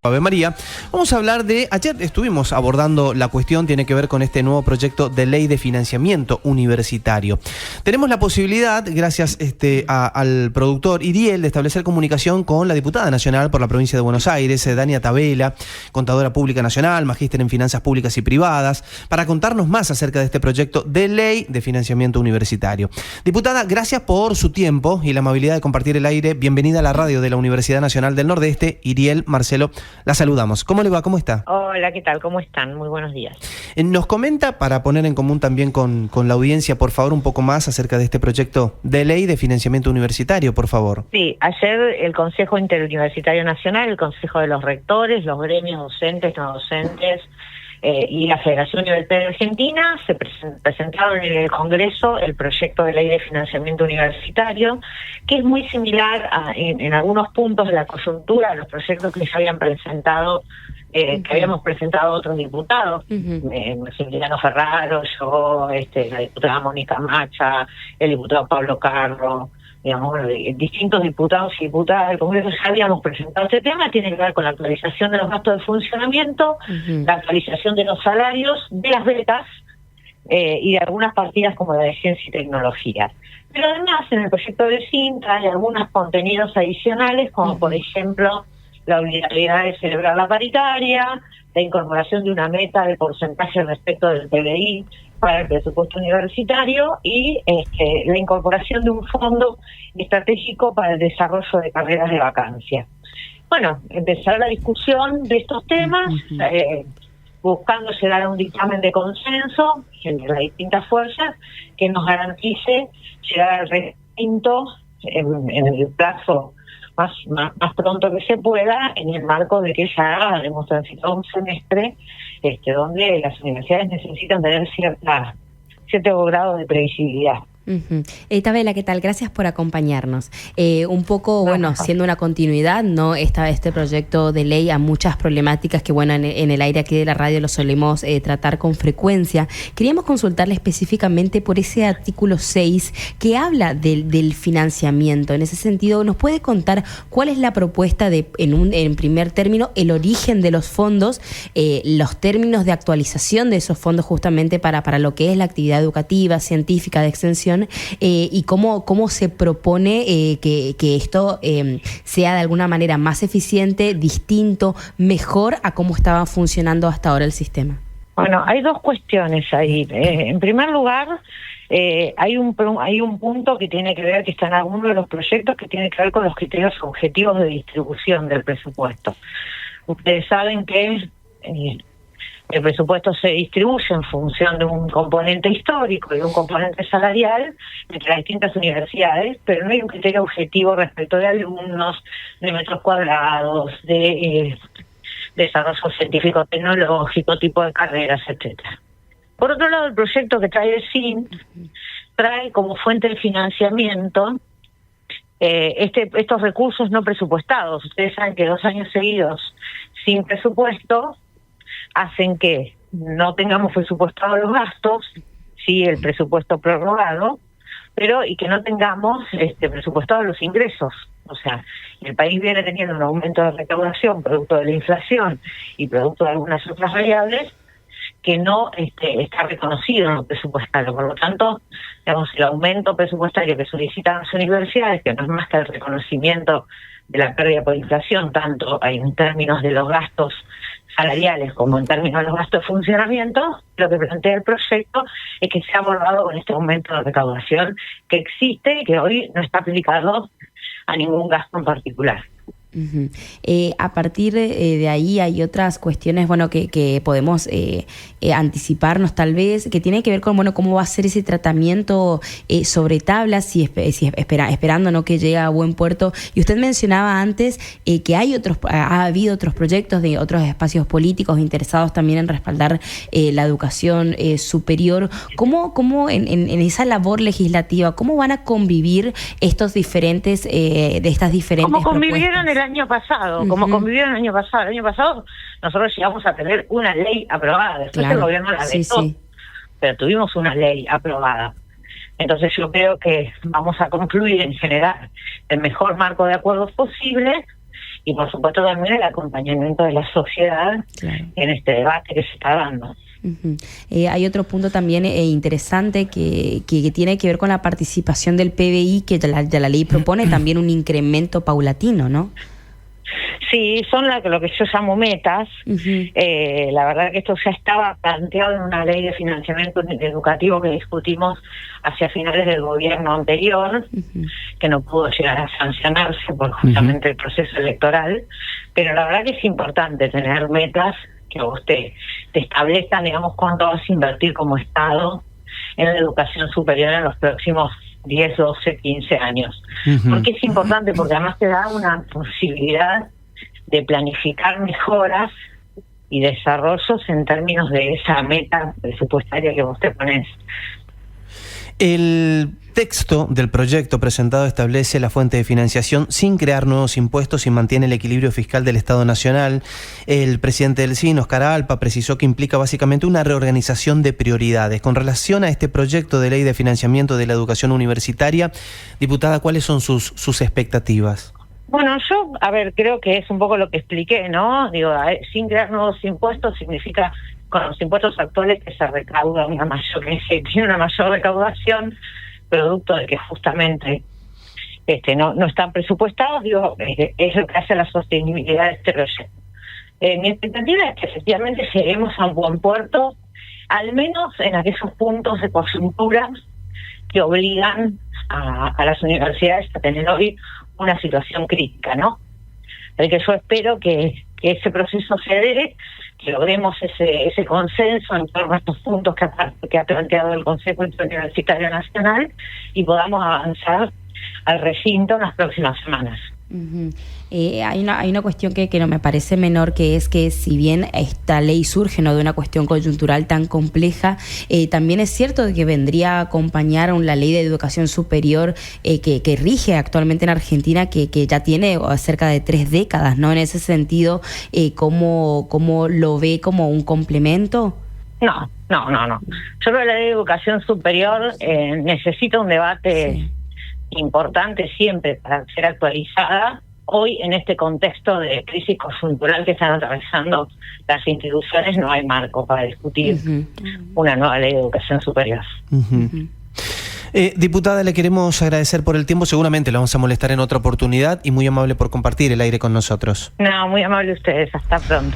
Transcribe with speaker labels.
Speaker 1: Ave María. Vamos a hablar ayer estuvimos abordando la cuestión, tiene que ver con este nuevo proyecto de ley de financiamiento universitario. Tenemos la posibilidad, gracias al productor Iriel, de establecer comunicación con la diputada nacional por la provincia de Buenos Aires, Dania Tabela, contadora pública nacional, magíster en finanzas públicas y privadas, para contarnos más acerca de este proyecto de ley de financiamiento universitario. Diputada, gracias por su tiempo y la amabilidad de compartir el aire. Bienvenida a la radio de la Universidad Nacional del Nordeste. Iriel, Marcelo, la saludamos. ¿Cómo le va? ¿Cómo está?
Speaker 2: Hola, ¿qué tal? ¿Cómo están? Muy buenos días.
Speaker 1: Nos comenta, para poner en común también con la audiencia, por favor, un poco más acerca de este proyecto de ley de financiamiento universitario, por favor.
Speaker 2: Sí, ayer el Consejo Interuniversitario Nacional, el Consejo de los Rectores, los gremios docentes, no docentes y la Federación Universitaria Argentina se presentaron en el Congreso el proyecto de ley de financiamiento universitario, que es muy similar en algunos puntos de la coyuntura a los proyectos que ya habían presentado, que habíamos presentado otros diputados, Maximiliano Ferraro, yo, la diputada Mónica Macha, el diputado Pablo Carro, digamos, distintos diputados y diputadas del Congreso ya habíamos presentado este tema. Tiene que ver con la actualización de los gastos de funcionamiento, la actualización de los salarios, de las becas y de algunas partidas como la de ciencia y tecnología. Pero además en el proyecto de cinta hay algunos contenidos adicionales, como por ejemplo la obligatoriedad de celebrar la paritaria, la incorporación de una meta de porcentaje respecto del PBI para el presupuesto universitario y la incorporación de un fondo estratégico para el desarrollo de carreras de vacancia. Bueno, empezar la discusión de estos temas, buscando llegar a un dictamen de consenso entre las distintas fuerzas que nos garantice llegar al recinto en el plazo más pronto que se pueda, en el marco de que ya hemos transitado un semestre donde las universidades necesitan tener cierto grado de previsibilidad.
Speaker 3: Tabela, ¿qué tal? Gracias por acompañarnos. Un poco, bueno, siendo una continuidad, ¿no? Este proyecto de ley a muchas problemáticas que, bueno, en el aire aquí de la radio lo solemos tratar con frecuencia. Queríamos consultarle específicamente por ese artículo 6 que habla del financiamiento. En ese sentido, ¿nos puede contar cuál es la propuesta en primer término, el origen de los fondos, los términos de actualización de esos fondos justamente para lo que es la actividad educativa, científica, de extensión, y cómo se propone que esto sea de alguna manera más eficiente, distinto, mejor a cómo estaba funcionando hasta ahora el sistema?
Speaker 2: Bueno, hay dos cuestiones ahí. En primer lugar, hay un punto que tiene que ver, que está en alguno de los proyectos, que tiene que ver con los criterios objetivos de distribución del presupuesto. Ustedes saben que el presupuesto se distribuye en función de un componente histórico y un componente salarial entre las distintas universidades, pero no hay un criterio objetivo respecto de alumnos, de metros cuadrados, de desarrollo científico-tecnológico, tipo de carreras, etcétera. Por otro lado, el proyecto que trae el CIN trae como fuente de financiamiento estos recursos no presupuestados. Ustedes saben que 2 años seguidos sin presupuesto hacen que no tengamos presupuestados los gastos, sí el presupuesto prorrogado, y que no tengamos presupuestados los ingresos. O sea, el país viene teniendo un aumento de recaudación producto de la inflación y producto de algunas otras variables que no está reconocido en lo presupuestario. Por lo tanto, digamos, el aumento presupuestario que solicitan las universidades, que no es más que el reconocimiento de la pérdida por inflación, tanto en términos de los gastos salariales como en términos de los gastos de funcionamiento, lo que plantea el proyecto es que se ha abordado con este aumento de recaudación que existe y que hoy no está aplicado a ningún gasto en particular.
Speaker 3: A partir de ahí hay otras cuestiones, bueno, que podemos anticiparnos tal vez, que tiene que ver con, bueno, cómo va a ser ese tratamiento sobre tablas, esperando, ¿no?, que llegue a buen puerto. Y usted mencionaba antes que ha habido otros proyectos de otros espacios políticos interesados también en respaldar la educación superior. ¿Cómo en esa labor legislativa, cómo van a convivir estas diferentes
Speaker 2: como convivieron
Speaker 3: propuestas?
Speaker 2: el año pasado, como convivieron el año pasado. El año pasado nosotros llegamos a tener una ley aprobada, después el gobierno la vetó, pero tuvimos una ley aprobada. Entonces yo creo que vamos a concluir en generar el mejor marco de acuerdos posible y por supuesto también el acompañamiento de la sociedad en este debate que se está dando.
Speaker 3: Hay otro punto también interesante que tiene que ver con la participación del PBI, que la ley propone también un incremento paulatino, ¿no?
Speaker 2: Sí, son lo que yo llamo metas. La verdad que esto ya estaba planteado en una ley de financiamiento educativo que discutimos hacia finales del gobierno anterior, que no pudo llegar a sancionarse por justamente el proceso electoral, pero la verdad que es importante tener metas que vos te establezcan, digamos, cuánto vas a invertir como Estado en la educación superior en los próximos 10, 12, 15 años. ¿Por qué es importante? Porque además te da una posibilidad de planificar mejoras y desarrollos en términos de esa meta presupuestaria que vos te ponés.
Speaker 1: El texto del proyecto presentado establece la fuente de financiación sin crear nuevos impuestos y mantiene el equilibrio fiscal del Estado Nacional. El presidente del CIN, Oscar Alpa, precisó que implica básicamente una reorganización de prioridades. Con relación a este proyecto de ley de financiamiento de la educación universitaria, diputada, ¿cuáles son sus expectativas?
Speaker 2: Bueno, yo, creo que es un poco lo que expliqué, ¿no? Digo, sin crear nuevos impuestos significa con los impuestos actuales que se recauda que tiene una mayor recaudación, producto de que justamente no están presupuestados, es lo que hace la sostenibilidad de este proyecto. Mi expectativa es que efectivamente lleguemos a un buen puerto, al menos en aquellos puntos de coyuntura que obligan a las universidades a tener hoy una situación crítica, ¿no? Así que yo espero que ese proceso se dé, que logremos ese consenso en torno a estos puntos que ha planteado el Consejo Interuniversitario Nacional y podamos avanzar al recinto en las próximas semanas.
Speaker 3: Hay una cuestión que no me parece menor, que es que si bien esta ley surge, ¿no?, de una cuestión coyuntural tan compleja, también es cierto de que vendría a acompañar a la ley de educación superior que rige actualmente en Argentina, que ya tiene cerca de 3 décadas, ¿no? En ese sentido, ¿cómo lo ve como un complemento?
Speaker 2: No. Yo creo que la ley de educación superior necesita un debate importante siempre para ser actualizada. Hoy, en este contexto de crisis coyuntural que están atravesando las instituciones, no hay marco para discutir una nueva ley de educación superior.
Speaker 1: Diputada, le queremos agradecer por el tiempo. Seguramente la vamos a molestar en otra oportunidad y muy amable por compartir el aire con nosotros.
Speaker 2: No, muy amable ustedes. Hasta pronto.